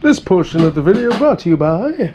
This portion of the video brought to you by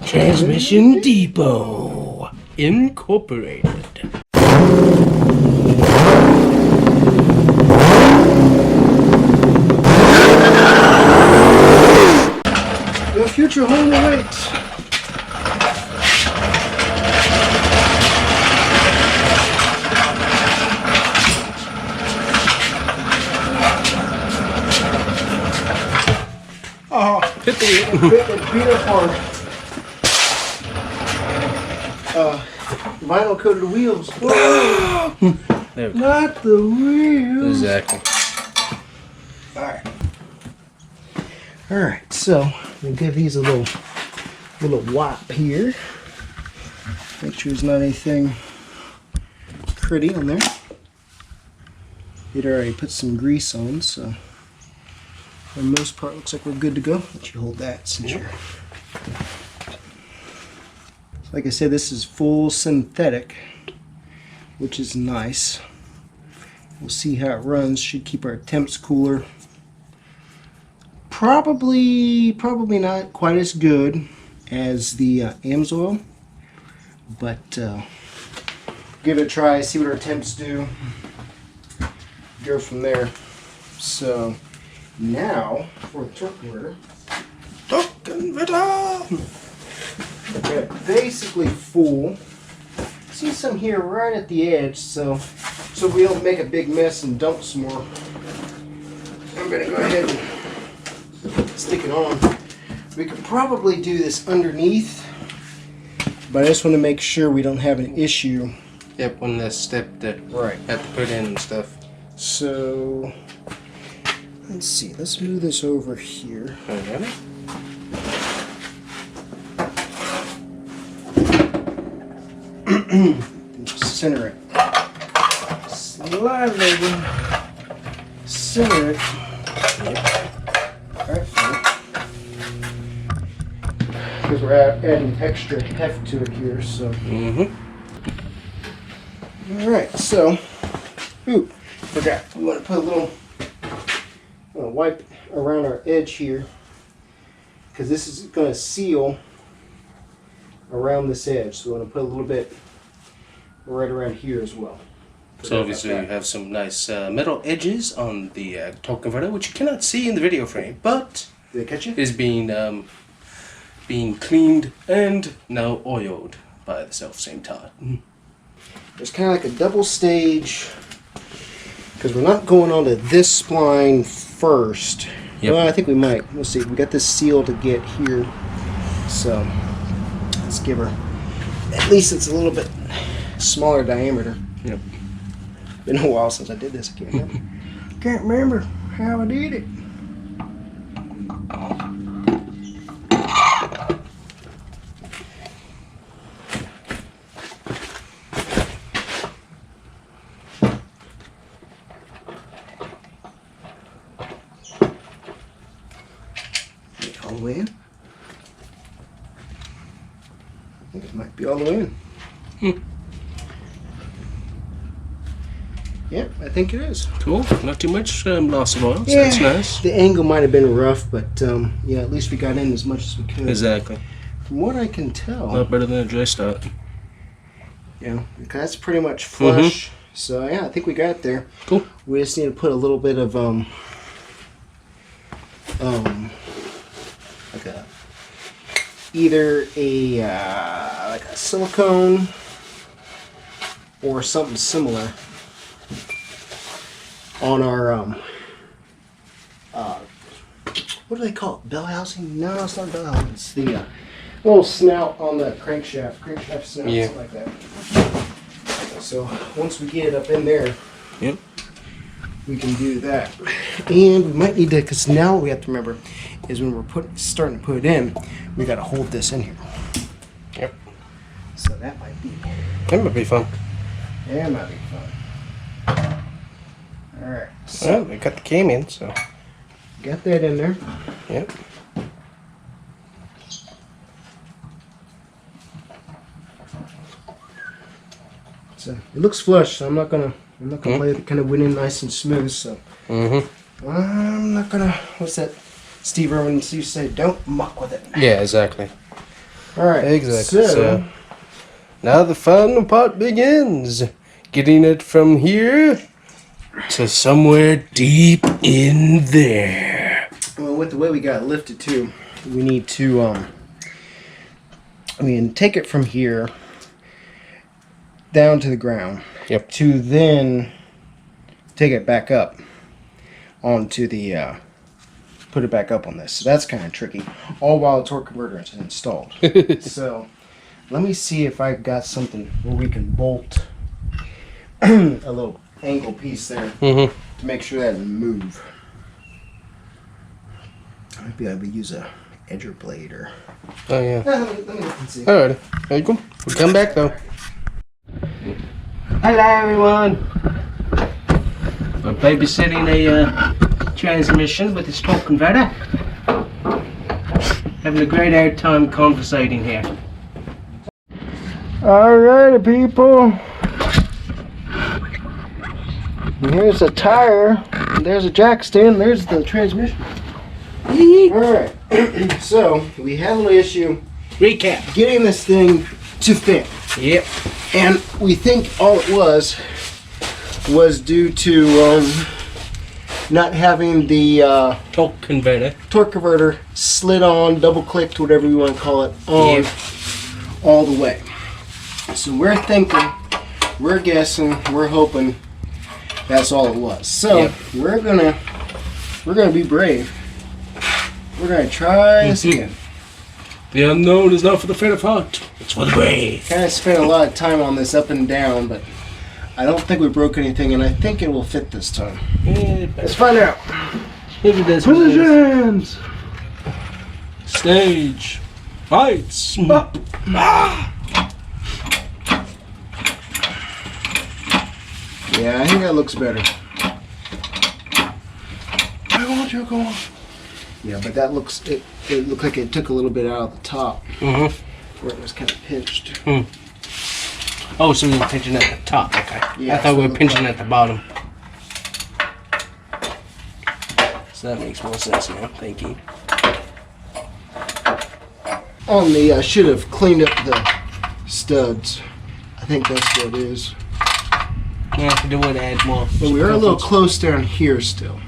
Transmission Depot Incorporated. The future home awaits. Oh, Hit the wheel. it beat up hard. Vinyl coated wheels. There we go. Not the wheels. Exactly. Alright, so we'll give these a little wipe here. Make sure there's not anything pretty on there. It already put some grease on, so for the most part looks like we're good to go. Let you hold that since you're... Like I said, this is full synthetic, which is nice. We'll see how it runs. Should keep our temps cooler. Probably not quite as good as the AMSOIL, but give it a try, see what our temps do, go from there. So now for the torque converter. Torque converter! Okay, basically full. See some here right at the edge, so we don't make a big mess and dump some more. I'm gonna go ahead and stick it on. We could probably do this underneath, but I just want to make sure we don't have an issue. Yep, on that step that Right. have to put in and stuff. So let's see. Let's move this over here. Okay. Center it. Slide it over. Center it. Alright, because we're adding extra heft to it here, so. Alright, so, forgot. We want to put a little wipe around our edge here, because this is going to seal around this edge. So we want to put a little bit right around here as well. So obviously you have some nice metal edges on the torque converter, which you cannot see in the video frame, but Did I catch you? is being cleaned and now oiled by the same time. There's kind of like a double stage, because we're not going onto this spline first. Yep. Well, I think we might. We'll see. We got this seal to get here, so let's give her. At least it's a little bit smaller diameter. Yep. Been a while since I did this. Can't remember how I did it. All the way in. I think it might be all the way in. Yep, I think it is. Cool. Not too much loss of oil, so Yeah, that's nice. the angle might have been rough, but yeah, at least we got in as much as we could. Exactly. From what I can tell, A lot better than a dry start. yeah, that's pretty much flush. So yeah, I think we got there. Cool. We just need to put a little bit of like a either a like a silicone or something similar on our what do they call it? Bell housing? No, it's not bell housing. It's the little snout on the crankshaft snout, something like that. So once we get it up in there, Yep. we can do that. And we might need to, because now what we have to remember is when we're starting to put it in, we got to hold this in here. Yep. So that might be. That might be fun. Yeah, it might be fun. All right. So Well, we got the cam in, so. got that in there. Yep. So it looks flush, so I'm not gonna play it. Kind of went in nice and smooth. So Mm-hmm. I'm not gonna. What's that? Steve Irwin used to say, don't muck with it. Yeah, exactly. Alright, Exactly. So now the fun part begins. Getting it from here to somewhere deep in there. well, with the way we got it lifted too, we need to take it from here down to the ground. Yep. To then take it back up onto the put it back up on this. So that's kind of tricky. All while the torque converter is installed. So let me see if I've got something where we can bolt a little angle piece there to make sure that doesn't move. Maybe I would use a edger blade or. Oh yeah. Let me look and see. Alright. There you go. We'll come back though. Hello everyone. We're babysitting a transmission with this torque converter. Having a great old time conversating here. Alrighty, people. Here's the tire. There's a jack stand. There's the transmission. Alright. So, we had a little issue Recap. getting this thing to fit. Yep. And we think all it was due to not having the Torque converter. torque converter slid on, double clicked, whatever you want to call it, on all the way. So we're thinking, we're guessing, we're hoping that's all it was. So we're gonna be brave. We're gonna try this again. The unknown is not for the faint of heart. It's for the brave. Kind of spent a lot of time on this up and down, but I don't think we broke anything, and I think it will fit this time. Let's find out. Look at this. Positions. Stage. Lights. Up. Yeah, I think that looks better. Go on. Yeah, but that looks, it looked like it took a little bit out of the top. Where it was kind of pinched. Oh, so we were pinching at the top. Okay. Yeah, I thought we were so pinching at the bottom. So that makes more sense now. Thank you. On the, I should have cleaned up the studs. I think that's what it is. Yeah, do it add more. But we are a little close down here still.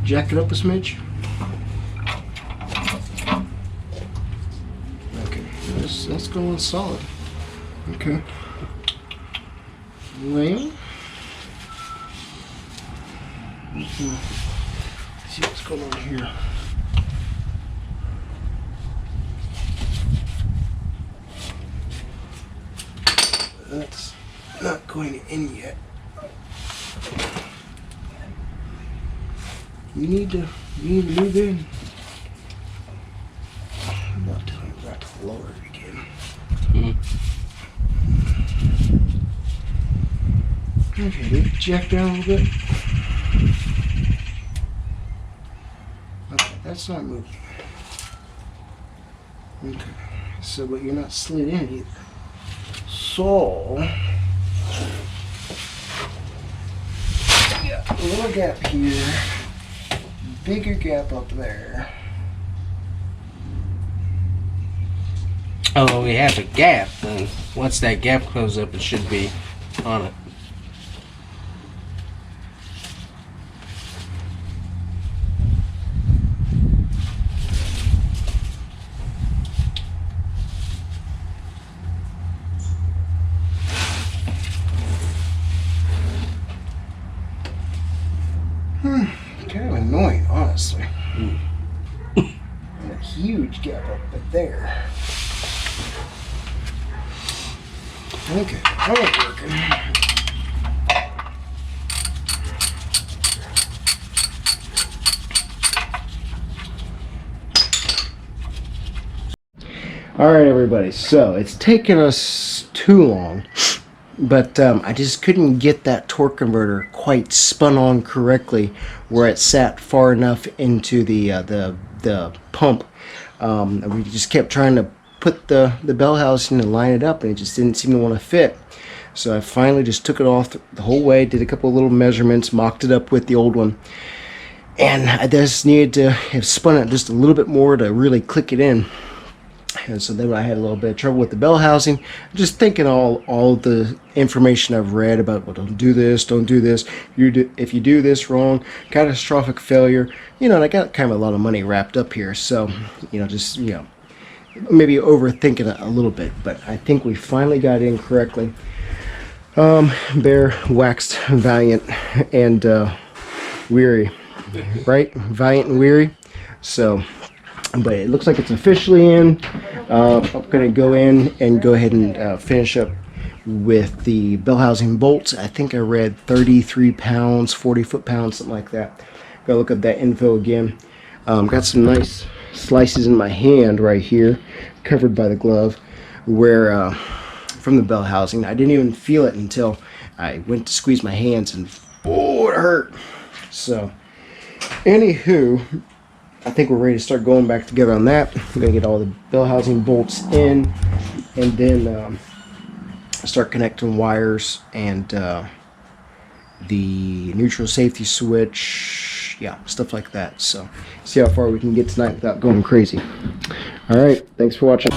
Jack it up a smidge. Okay, that's going solid. Okay. Well, let's see what's going on here. That's not going in yet. You need to move in. I'm not telling you about to lower it again. Okay, leave it jack down a little bit. Okay, that's not moving. Okay, so but you're not slid in either. So yeah, a little gap here. Bigger gap up there. Oh, well, we have a gap. Then once that gap closes up, it should be on it. Kind of annoying, honestly. And a huge gap up there. Okay, that ain't working. Alright, everybody, so it's taken us too long, but I just couldn't get that torque converter quite spun on correctly where it sat far enough into the pump. We just kept trying to put the bell housing and line it up, and it just didn't seem to want to fit. So I finally just took it off the whole way, did a couple of little measurements, mocked it up with the old one, and I just needed to have spun it just a little bit more to really click it in. And so then I had a little bit of trouble with the bell housing, just thinking all the information I've read about, well, don't do this, if you do this wrong, catastrophic failure, and I got kind of a lot of money wrapped up here, so just maybe overthinking it a little bit, but I think we finally got it in correctly. Bear waxed valiant and weary, right? Valiant and weary. So, but it looks like it's officially in. I'm going to go in and go ahead and finish up with the bell housing bolts. I think I read 33 pounds, 40 foot-pounds, something like that. Gotta look up that info again. Got some nice slices in my hand right here, covered by the glove, where from the bell housing. I didn't even feel it until I went to squeeze my hands, and oh, it hurt. So, anywho, I think we're ready to start going back together on that. I'm gonna get all the bell housing bolts in, and then start connecting wires and the neutral safety switch, stuff like that. So see how far we can get tonight without going crazy. All right, thanks for watching.